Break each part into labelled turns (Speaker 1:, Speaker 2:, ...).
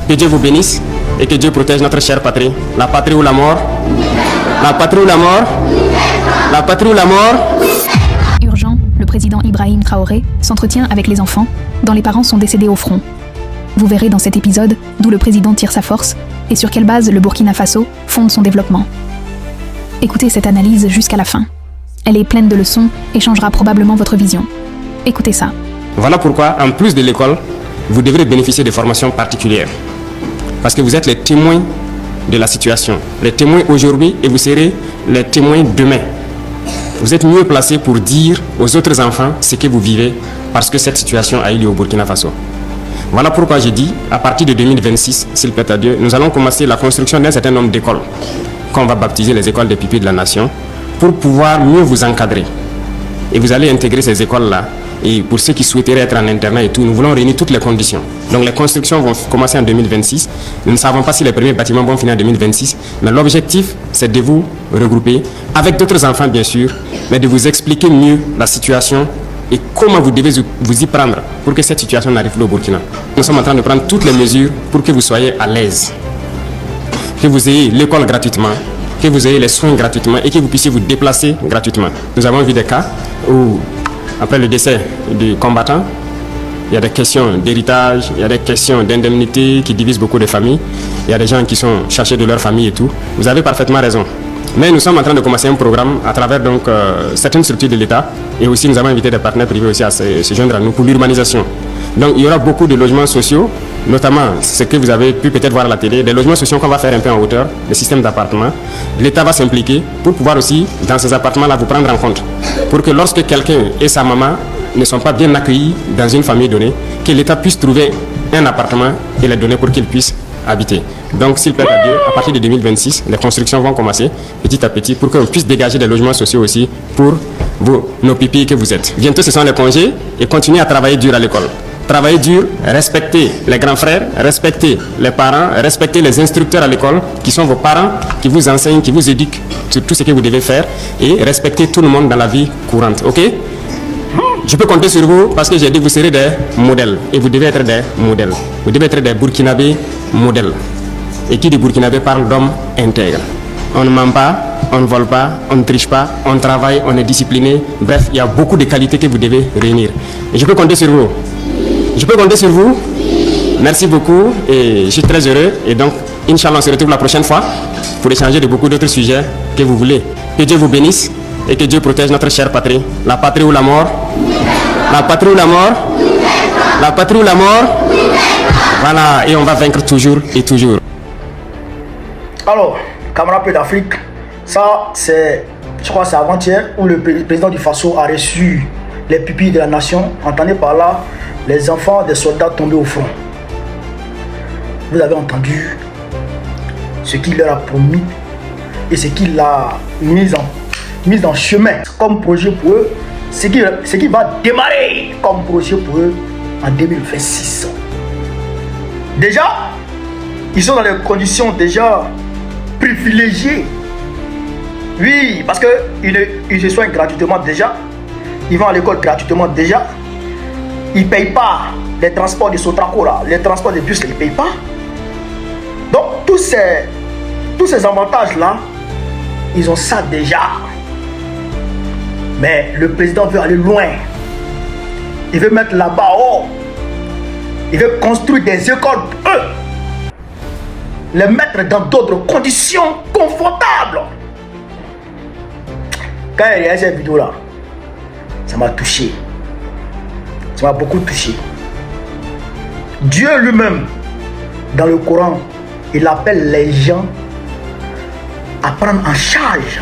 Speaker 1: Que Dieu vous bénisse et que Dieu protège notre chère patrie. La patrie ou la mort? La patrie ou la mort? La patrie ou la mort?
Speaker 2: Urgent, le président Ibrahim Traoré s'entretient avec les enfants dont les parents sont décédés au front. Vous verrez dans cet épisode d'où le président tire sa force et sur quelle base le Burkina Faso fonde son développement. Écoutez cette analyse jusqu'à la fin. Elle est pleine de leçons et changera probablement votre vision. Écoutez ça.
Speaker 1: Voilà pourquoi, en plus de l'école, vous devrez bénéficier de formations particulières. Parce que vous êtes les témoins de la situation. Les témoins aujourd'hui et vous serez les témoins demain. Vous êtes mieux placés pour dire aux autres enfants ce que vous vivez parce que cette situation a eu lieu au Burkina Faso. Voilà pourquoi j'ai dit, à partir de 2026, s'il plaît à Dieu, nous allons commencer la construction d'un certain nombre d'écoles qu'on va baptiser les écoles des pupilles de la nation pour pouvoir mieux vous encadrer. Et vous allez intégrer ces écoles-là. Et pour ceux qui souhaiteraient être en internat et tout, nous voulons réunir toutes les conditions. Donc les constructions vont commencer en 2026. Nous ne savons pas si les premiers bâtiments vont finir en 2026. Mais l'objectif, c'est de vous regrouper avec d'autres enfants, bien sûr, mais de vous expliquer mieux la situation et comment vous devez vous y prendre pour que cette situation n'arrive plus au Burkina. Nous sommes en train de prendre toutes les mesures pour que vous soyez à l'aise. Que vous ayez l'école gratuitement, que vous ayez les soins gratuitement et que vous puissiez vous déplacer gratuitement. Nous avons vu des cas où, après le décès du combattant, il y a des questions d'héritage, il y a des questions d'indemnité qui divisent beaucoup de familles. Il y a des gens qui sont cherchés de leur famille et tout. Vous avez parfaitement raison. Mais nous sommes en train de commencer un programme à travers donc, certaines structures de l'État et aussi nous avons invité des partenaires privés aussi à se joindre à nous pour l'urbanisation. Donc il y aura beaucoup de logements sociaux, notamment ce que vous avez pu peut-être voir à la télé, des logements sociaux qu'on va faire un peu en hauteur, des systèmes d'appartements. L'État va s'impliquer pour pouvoir aussi, dans ces appartements-là, vous prendre en compte. Pour que lorsque quelqu'un et sa maman ne sont pas bien accueillis dans une famille donnée, que l'État puisse trouver un appartement et les donner pour qu'ils puissent habiter. Donc, s'il plaît à Dieu, à partir de 2026, les constructions vont commencer petit à petit pour qu'on puisse dégager des logements sociaux aussi pour vous, nos pipis que vous êtes. Bientôt, ce sont les congés et continuez à travailler dur à l'école. Travailler dur, respecter les grands frères, respecter les parents, respecter les instructeurs à l'école qui sont vos parents, qui vous enseignent, qui vous éduquent sur tout ce que vous devez faire et respecter tout le monde dans la vie courante. Ok? Je peux compter sur vous parce que j'ai dit que vous serez des modèles et vous devez être des modèles. Vous devez être des Burkinabés modèles. Et qui dit Burkinabé parle d'hommes intègres. On ne ment pas, on ne vole pas, on ne triche pas, on travaille, on est discipliné. Bref, il y a beaucoup de qualités que vous devez réunir. Et je peux compter sur vous. Je peux compter sur vous. Merci beaucoup et je suis très heureux. Et donc, Inch'Allah, on se retrouve la prochaine fois pour échanger de beaucoup d'autres sujets que vous voulez. Que Dieu vous bénisse et que Dieu protège notre chère patrie. La patrie ou la mort? La patrie ou la mort? La patrie ou la mort? Voilà, et on va vaincre toujours et toujours.
Speaker 3: Alors, camarades d'Afrique, ça c'est, je crois que c'est avant-hier où le président du Faso a reçu les pupilles de la nation. Entendez par là les enfants des soldats tombés au front. Vous avez entendu ce qu'il leur a promis et ce qu'il a mis en chemin comme projet pour eux, ce qui va démarrer comme projet pour eux en 2026. Déjà, ils sont dans des conditions déjà privilégiées. Oui, parce qu'ils se soignent gratuitement déjà. Ils vont à l'école gratuitement déjà. Ils ne payent pas les transports de Sotraco, là, les transports de bus, ils ne payent pas. Donc, tous ces avantages-là, ils ont ça déjà. Mais le président veut aller loin. Il veut mettre là-bas haut. Il veut construire des écoles pour eux. Les mettre dans d'autres conditions confortables. Quand il y a cette vidéo-là, ça m'a touché. Ça m'a beaucoup touché. Dieu lui-même, dans le Coran, il appelle les gens à prendre en charge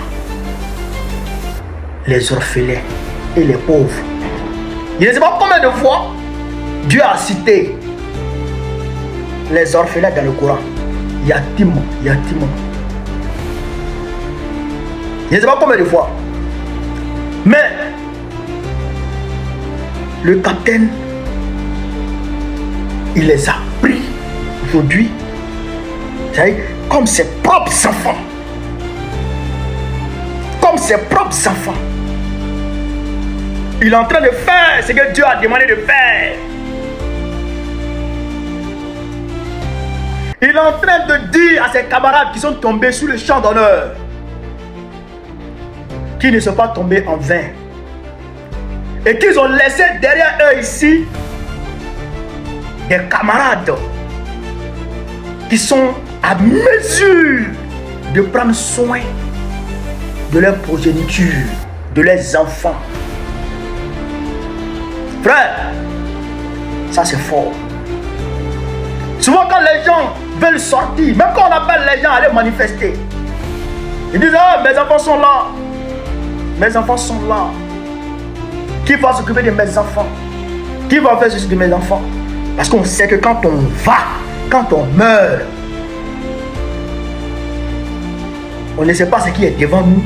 Speaker 3: les orphelins et les pauvres. Je ne sais pas combien de fois Dieu a cité les orphelins dans le Coran. Yatim, yatim. Je ne sais pas combien de fois. Mais le capitaine, il les a pris aujourd'hui, comme ses propres enfants. Comme ses propres enfants. Il est en train de faire ce que Dieu a demandé de faire. Il est en train de dire à ses camarades qui sont tombés sous le champ d'honneur qu'ils ne sont pas tombés en vain. Et qu'ils ont laissé derrière eux ici des camarades qui sont à mesure de prendre soin de leur progéniture, de leurs enfants. Frère, ça c'est fort. Souvent quand les gens veulent sortir, même quand on appelle les gens à aller manifester, ils disent ah mes enfants sont là. Mes enfants sont là. Qui va s'occuper de mes enfants? Qui va faire ceci de mes enfants? Parce qu'on sait que quand on va, quand on meurt, on ne sait pas ce qui est devant nous,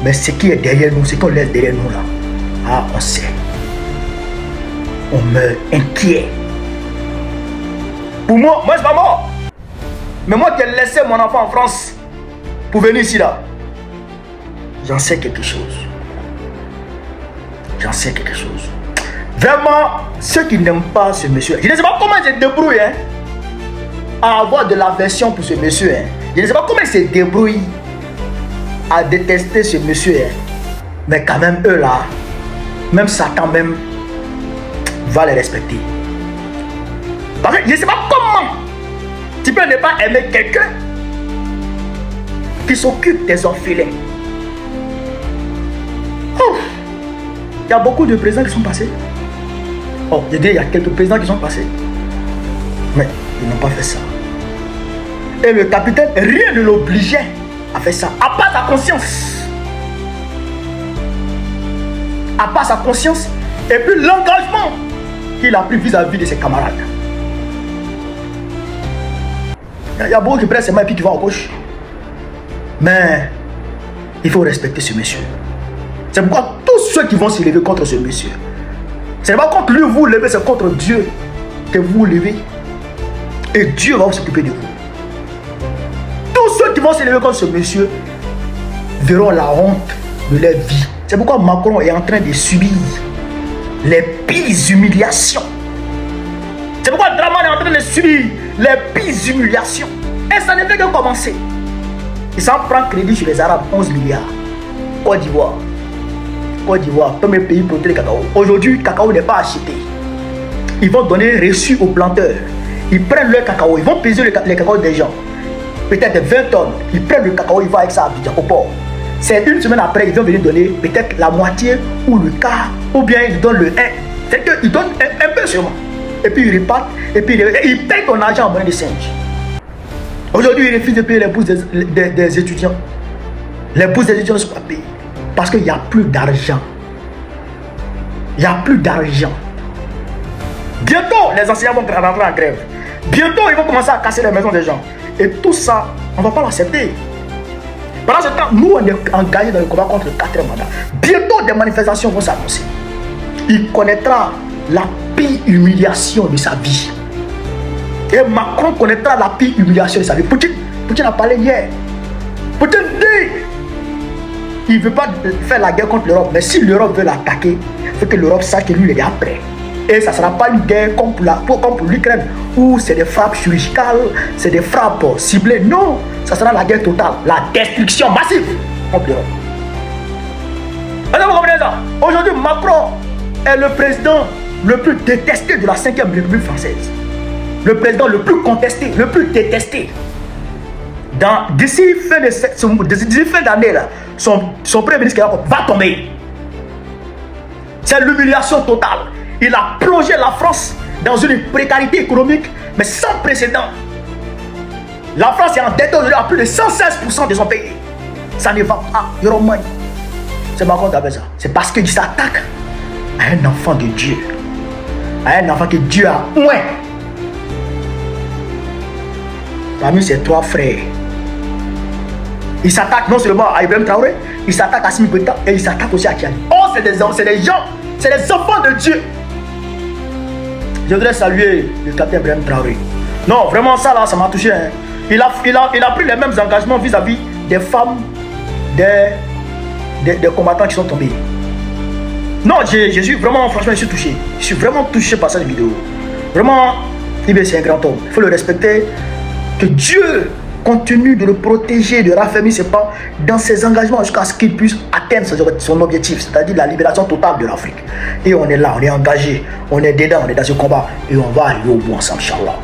Speaker 3: mais ce qui est derrière nous, ce qu'on laisse derrière nous là. Ah, on sait. On meurt inquiet. Pour moi, c'est pas mort. Mais moi qui ai laissé mon enfant en France pour venir ici là, j'en sais quelque chose. J'en sais quelque chose. Vraiment, ceux qui n'aiment pas ce monsieur, je ne sais pas comment il se débrouille hein, à avoir de l'aversion pour ce monsieur. Hein. Je ne sais pas comment il se débrouille à détester ce monsieur. Hein. Mais quand même, eux là, même Satan même va les respecter. Parce que je ne sais pas comment tu peux ne pas aimer quelqu'un qui s'occupe des orphelins. Il y a beaucoup de présidents qui sont passés. Oh, je dis, il y a quelques présidents qui sont passés. Mais ils n'ont pas fait ça. Et le capitaine, rien ne l'obligeait à faire ça. À part sa conscience. À part sa conscience. Et puis l'engagement qu'il a pris vis-à-vis de ses camarades. Il y a beaucoup qui prennent ses mains et puis qui vont à gauche. Mais il faut respecter ce monsieur. C'est pourquoi tous ceux qui vont se lever contre ce monsieur, ce n'est pas contre lui vous levez, c'est contre Dieu que vous vous levez. Et Dieu va s'occuper de vous. Tous ceux qui vont se lever contre ce monsieur verront la honte de leur vie. C'est pourquoi Macron est en train de subir les pires humiliations. C'est pourquoi Draman est en train de subir les pires humiliations. Et ça ne fait que commencer. Il s'en prend crédit sur les Arabes, 11 milliards. Côte d'Ivoire. Côte d'Ivoire, premier pays produit le cacao. Aujourd'hui, le cacao n'est pas acheté. Ils vont donner reçu aux planteurs. Ils prennent le cacao, ils vont peser les cacao des gens. Peut-être 20 tonnes. Ils prennent le cacao, ils vont avec ça à Abidjan, au port. C'est une semaine après, ils vont venir donner peut-être la moitié ou le quart, ou bien ils donnent le 1. C'est qu'ils donnent un peu sûrement. Et puis ils repartent, et puis ils payent ton argent en monnaie de singe. Aujourd'hui, ils refusent de payer les bourses des étudiants. Les bourses des étudiants ne sont pas payées. Parce qu'il n'y a plus d'argent. Il n'y a plus d'argent. Bientôt, les enseignants vont rentrer en grève. Bientôt, ils vont commencer à casser les maisons des gens. Et tout ça, on ne va pas l'accepter. Pendant ce temps, nous, on est engagés dans le combat contre le 4e mandat. Bientôt, des manifestations vont s'annoncer. Il connaîtra la pire humiliation de sa vie. Et Macron connaîtra la pire humiliation de sa vie. Poutine a parlé hier. Poutine dit il ne veut pas faire la guerre contre l'Europe. Mais si l'Europe veut l'attaquer, il faut que l'Europe sache que lui, il est après. Et ça ne sera pas une guerre comme pour l'Ukraine, où c'est des frappes chirurgicales, c'est des frappes ciblées. Non, ça sera la guerre totale, la destruction massive contre l'Europe. Aujourd'hui, Macron est le président le plus détesté de la 5e République française. Le président le plus contesté, le plus détesté. D'ici fin d'année, son premier ministre va tomber. C'est l'humiliation totale. Il a plongé la France dans une précarité économique, mais sans précédent. La France est en dette aujourd'hui à plus de 116% de son pays. Ça ne va pas. C'est Macron qui a fait ça. C'est parce qu'il s'attaque à un enfant de Dieu. À un enfant que Dieu a oint. Parmi ses 3 frères. Il s'attaque non seulement à Ibrahim Traoré, il s'attaque à Simi Goïta et il s'attaque aussi à Tiani. Oh, c'est des gens, c'est des enfants de Dieu. Je voudrais saluer le capitaine Ibrahim Traoré. Non, vraiment ça là, ça m'a touché. Hein. Il a pris les mêmes engagements vis-à-vis des femmes, des combattants qui sont tombés. Non, je suis vraiment, franchement, je suis touché. Je suis vraiment touché par cette vidéo. Vraiment, c'est un grand homme. Il faut le respecter. Que Dieu continue de le protéger, de raffermir ses pas dans ses engagements jusqu'à ce qu'il puisse atteindre son objectif, c'est-à-dire la libération totale de l'Afrique. Et on est là, on est engagé, on est dedans, on est dans ce combat et on va aller au bout ensemble, Inch'Allah.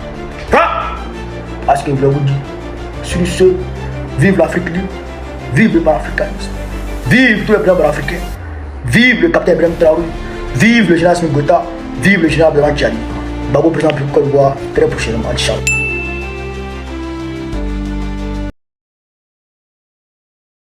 Speaker 3: Parce que je voulais vous dire, sur ce, vive l'Afrique libre, vive le panafricanisme, vive tous les présidents africains, vive le capitaine Ibrahim Traoré, vive le général Smith Gota, vive le général Abdoulaye Tchani. Babo président pour Côte d'Ivoire très prochainement, Inch'Allah.